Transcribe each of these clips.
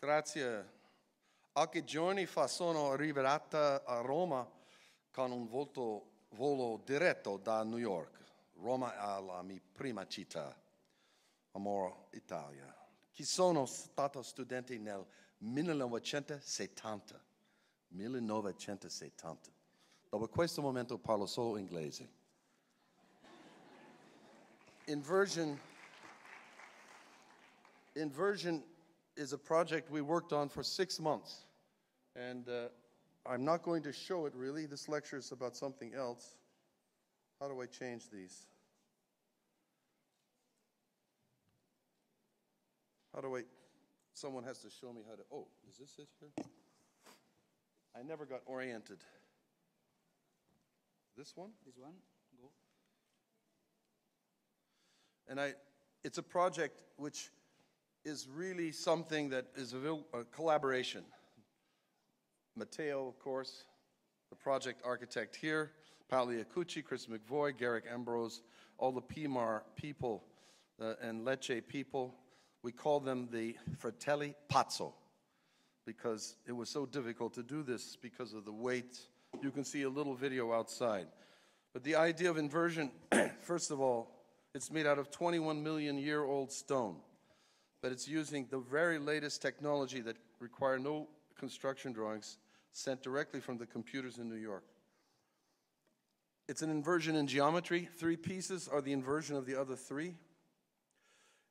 Grazie. Pochi giorni fa sono arrivata a Roma con un volo diretto da New York. Roma è la mia prima città, amore Italia. Chi sono stato studente nel 1970. 1970. Dopo questo momento parlo solo inglese. Inversion is a project we worked on for 6 months. And I'm not going to show it really. This lecture is about something else. How do I change these? Someone has to show me how to, oh, is this it here? I never got oriented. This one? This one, go. And it's a project which is really something that is a collaboration. Matteo, of course, the project architect here, Paolo Iacucci, Chris McVoy, Garrick Ambrose, all the PMAR people and Lecce people. We call them the Fratelli Pazzo because it was so difficult to do this because of the weight. You can see a little video outside. But the idea of inversion, first of all, it's made out of 21 million year old stone. But it's using the very latest technology that require no construction drawings sent directly from the computers in New York. It's an inversion in geometry. 3 pieces are the inversion of the other 3.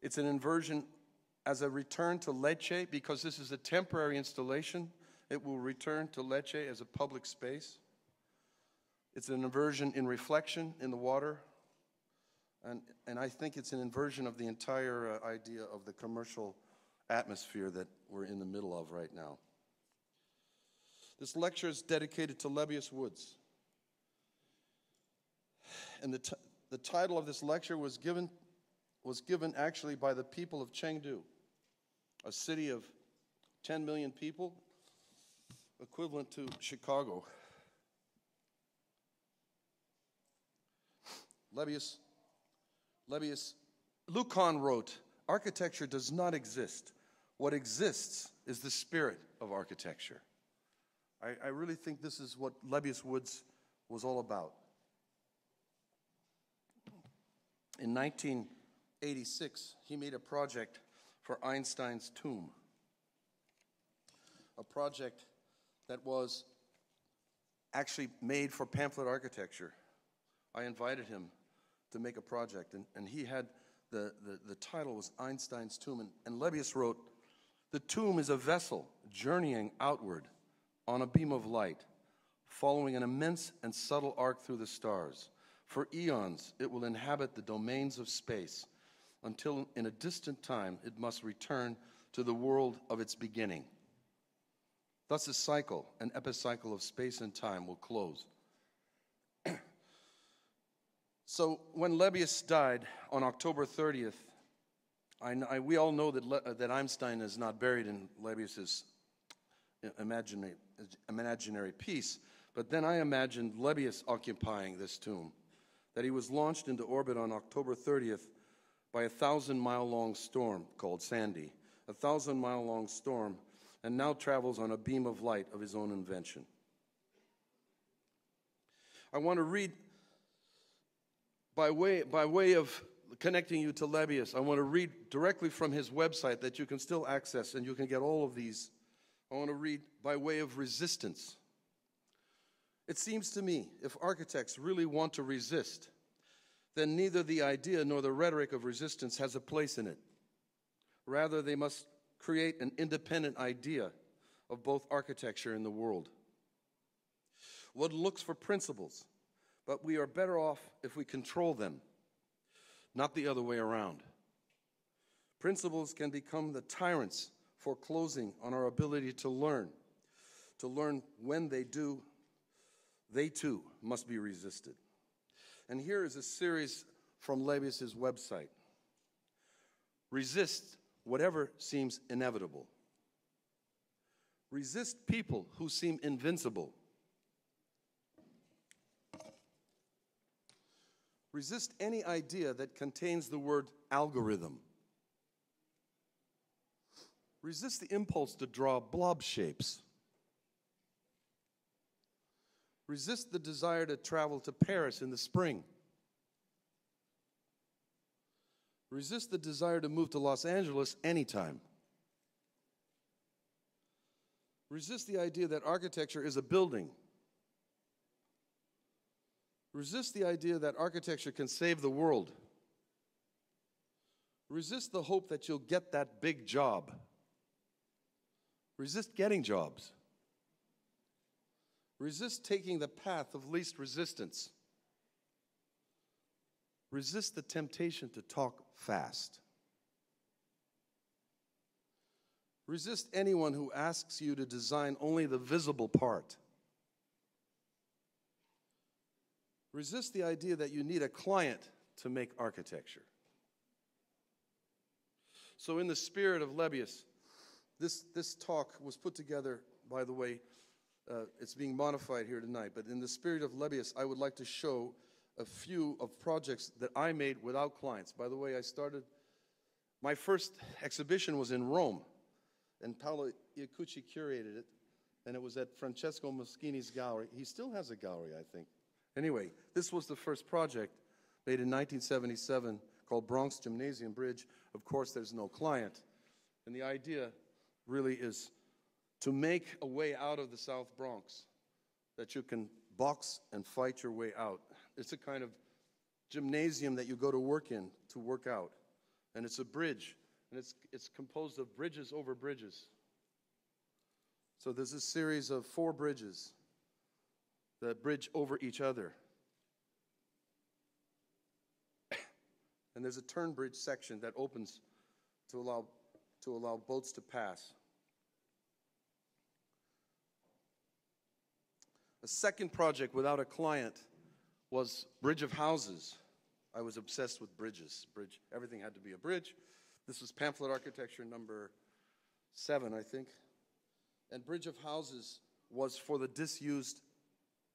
It's an inversion as a return to Lecce, because this is a temporary installation. It will return to Lecce as a public space. It's an inversion in reflection in the water. And I think it's an inversion of the entire idea of the commercial atmosphere that we're in the middle of right now. This lecture is dedicated to Lebbeus Woods. And the title of this lecture was given actually by the people of Chengdu, a city of 10 million people, equivalent to Chicago. Lucan wrote, "Architecture does not exist. What exists is the spirit of architecture." I really think this is what Lebbeus Woods was all about. In 1986, he made a project for Einstein's tomb, a project that was actually made for pamphlet architecture. I invited him to make a project, and he had the title was Einstein's Tomb, and Lebbeus wrote, "The tomb is a vessel journeying outward on a beam of light, following an immense and subtle arc through the stars. For eons, it will inhabit the domains of space, until in a distant time it must return to the world of its beginning. Thus a cycle, an epicycle of space and time will close." So when Lebbeus died on October 30th, we all know that Einstein is not buried in Lebbeus's imaginary piece, but then I imagined Lebbeus occupying this tomb, that he was launched into orbit on October 30th by a 1,000-mile-long storm called Sandy, a 1,000-mile-long storm, and now travels on a beam of light of his own invention. I want to read, by way of connecting you to Lebbeus, I want to read directly from his website that you can still access, and you can get all of these. I want to read by way of resistance. "It seems to me, if architects really want to resist, then neither the idea nor the rhetoric of resistance has a place in it. Rather, they must create an independent idea of both architecture and the world. One looks for principles, but we are better off if we control them, not the other way around. Principles can become the tyrants foreclosing on our ability to learn. To learn when they do, they too must be resisted." And here is a series from Lebbeus's website. "Resist whatever seems inevitable. Resist people who seem invincible. Resist any idea that contains the word algorithm. Resist the impulse to draw blob shapes. Resist the desire to travel to Paris in the spring. Resist the desire to move to Los Angeles anytime. Resist the idea that architecture is a building. Resist the idea that architecture can save the world. Resist the hope that you'll get that big job. Resist getting jobs. Resist taking the path of least resistance. Resist the temptation to talk fast. Resist anyone who asks you to design only the visible part. Resist the idea that you need a client to make architecture. So in the spirit of Lebbeus, this talk was put together, by the way, it's being modified here tonight, but in the spirit of Lebbeus, I would like to show a few of projects that I made without clients. By the way, my first exhibition was in Rome, and Paolo Iacucci curated it, and it was at Francesco Moschini's gallery. He still has a gallery, I think. Anyway, this was the first project made in 1977 called Bronx Gymnasium Bridge. Of course, there's no client. And the idea really is to make a way out of the South Bronx that you can box and fight your way out. It's a kind of gymnasium that you go to work in to work out. And it's a bridge, and it's composed of bridges over bridges. So there's a series of 4 bridges that bridge over each other. And there's a turn bridge section that opens to allow boats to pass. A second project without a client was Bridge of Houses. I was obsessed with bridges. Everything had to be a bridge. This was pamphlet architecture number 7, I think. And Bridge of Houses was for the disused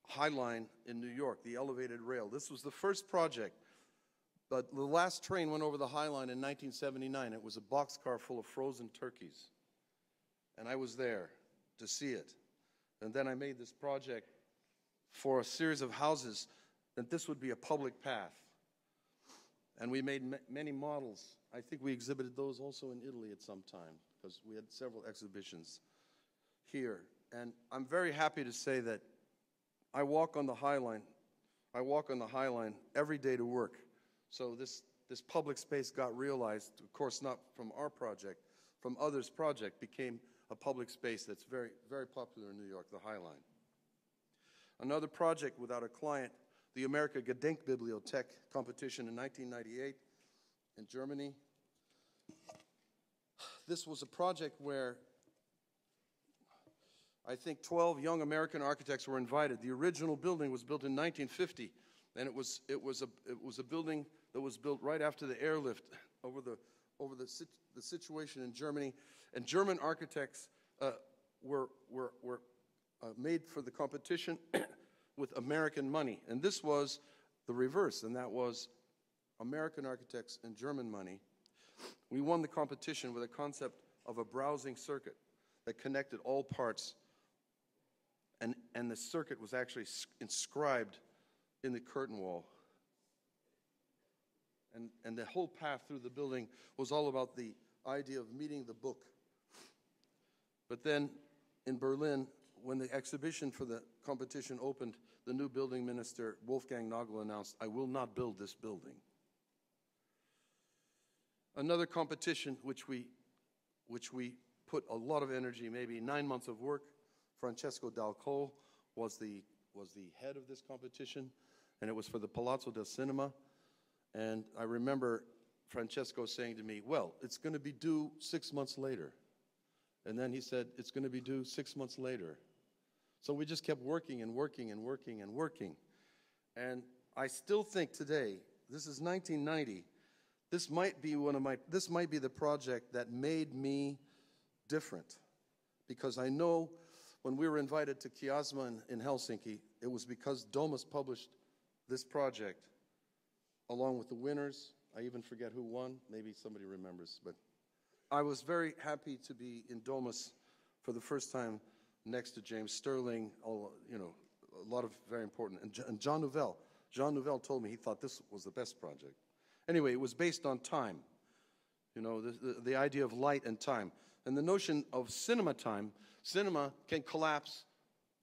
High Line in New York, the elevated rail. This was the first project. But the last train went over the High Line in 1979. It was a boxcar full of frozen turkeys. And I was there to see it. And then I made this project for a series of houses that this would be a public path. And we made many models. I think we exhibited those also in Italy at some time, because we had several exhibitions here. And I'm very happy to say that I walk on the High Line. I walk on the High Line every day to work. So this public space got realized, of course not from our project, from others' project, became a public space that's very, very popular in New York, the High Line. Another project without a client, the Amerika Gedenkbibliothek competition in 1998 in Germany. This was a project where I think 12 young American architects were invited. The original building was built in 1950, and it was a building that was built right after the airlift over the situation in Germany. And German architects were made for the competition with American money. And this was the reverse, and that was American architects and German money. We won the competition with a concept of a browsing circuit that connected all parts, and the circuit was actually inscribed in the curtain wall. And the whole path through the building was all about the idea of meeting the book. But then in Berlin, when the exhibition for the competition opened, the new building minister, Wolfgang Nagel, announced, "I will not build this building." Another competition which we put a lot of energy, maybe 9 months of work. Francesco Dal Colle was the head of this competition, and it was for the Palazzo del Cinema. And I remember Francesco saying to me, "Well, it's going to be due 6 months later." And then he said, "It's going to be due 6 months later." So we just kept working and working and working and working. And I still think today, this is 1990, this might be the project that made me different. Because I know when we were invited to Kiasma in Helsinki, it was because Domus published this project along with the winners. I even forget who won. Maybe somebody remembers, but I was very happy to be in Domus for the first time next to James Sterling, you know, a lot of very important, and Jean Nouvel. Jean Nouvel told me he thought this was the best project. Anyway, it was based on time, you know, the idea of light and time. And the notion of cinema time, cinema can collapse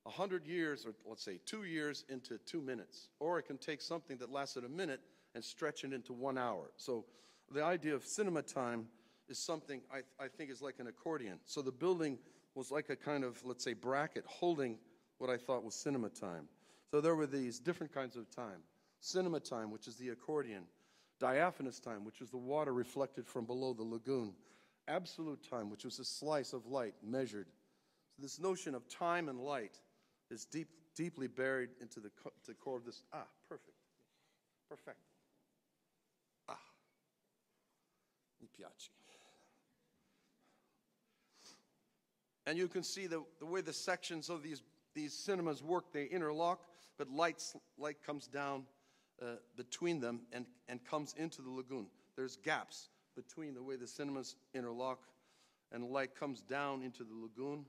100 years, or let's say 2 years, into 2 minutes. Or it can take something that lasted a minute and stretch it into 1 hour. So the idea of cinema time is something I think is like an accordion. So the building was like a kind of, let's say, bracket holding what I thought was cinema time. So there were these different kinds of time. Cinema time, which is the accordion. Diaphanous time, which is the water reflected from below the lagoon. Absolute time, which was a slice of light measured. So this notion of time and light is deeply buried into the core of this. Ah, perfect. Perfect. Ah. Mi piace. And you can see the way the sections of these cinemas work. They interlock, but light comes down between them and comes into the lagoon. There's gaps between the way the cinemas interlock and light comes down into the lagoon.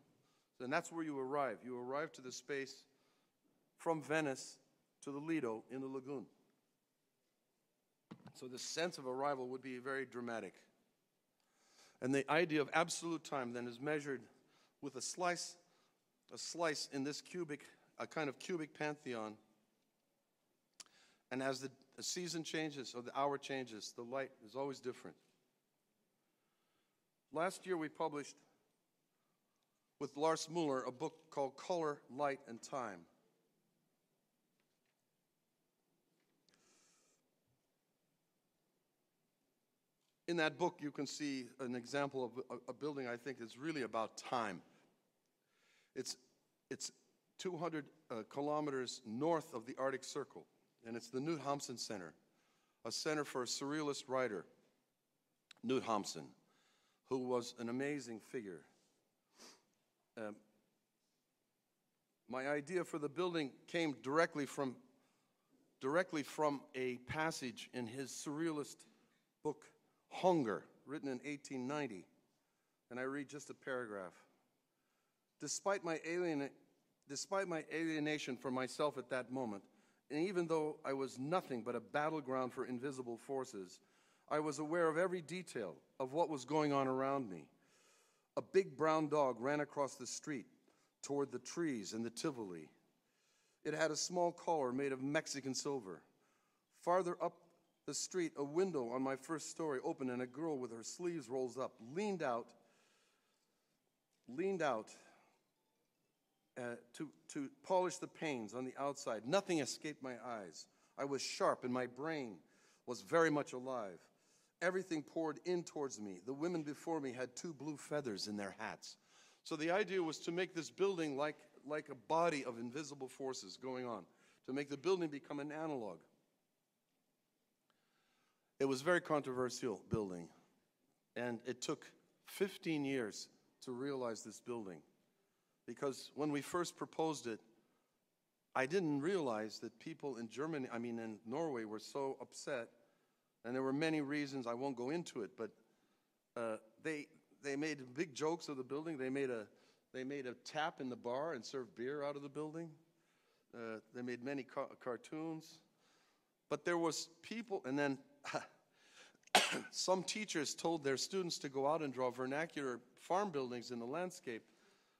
And that's where you arrive. You arrive to the space from Venice to the Lido in the lagoon. So the sense of arrival would be very dramatic. And the idea of absolute time then is measured with a slice in this a kind of cubic pantheon. And as the season changes or the hour changes, the light is always different. Last year we published with Lars Muller a book called Color, Light, and Time. In that book you can see an example of a building I think is really about time. It's 200 kilometers north of the Arctic Circle, and it's the Knut Hamsun Center, a center for a surrealist writer, Knut Hamsun, who was an amazing figure. My idea for the building came directly from a passage in his surrealist book, Hunger, written in 1890, and I read just a paragraph. Despite my alienation from myself at that moment, and even though I was nothing but a battleground for invisible forces, I was aware of every detail of what was going on around me. A big brown dog ran across the street toward the trees in the Tivoli. It had a small collar made of Mexican silver. Farther up the street, a window on my first story opened, and a girl with her sleeves rolled up leaned out to polish the panes on the outside. Nothing escaped my eyes. I was sharp, and my brain was very much alive. Everything poured in towards me. The women before me had 2 blue feathers in their hats. So the idea was to make this building like a body of invisible forces going on, to make the building become an analog. It was a very controversial building, and it took 15 years to realize this building, because when we first proposed it, I didn't realize that people in in Norway were so upset, and there were many reasons. I won't go into it, but they made big jokes of the building. They made a tap in the bar and served beer out of the building. They made many cartoons, but there was people, and then some teachers told their students to go out and draw vernacular farm buildings in the landscape.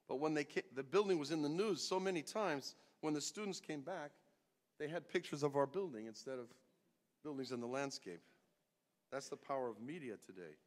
But when the building was in the news so many times, when the students came back, they had pictures of our building instead of buildings in the landscape. That's the power of media today.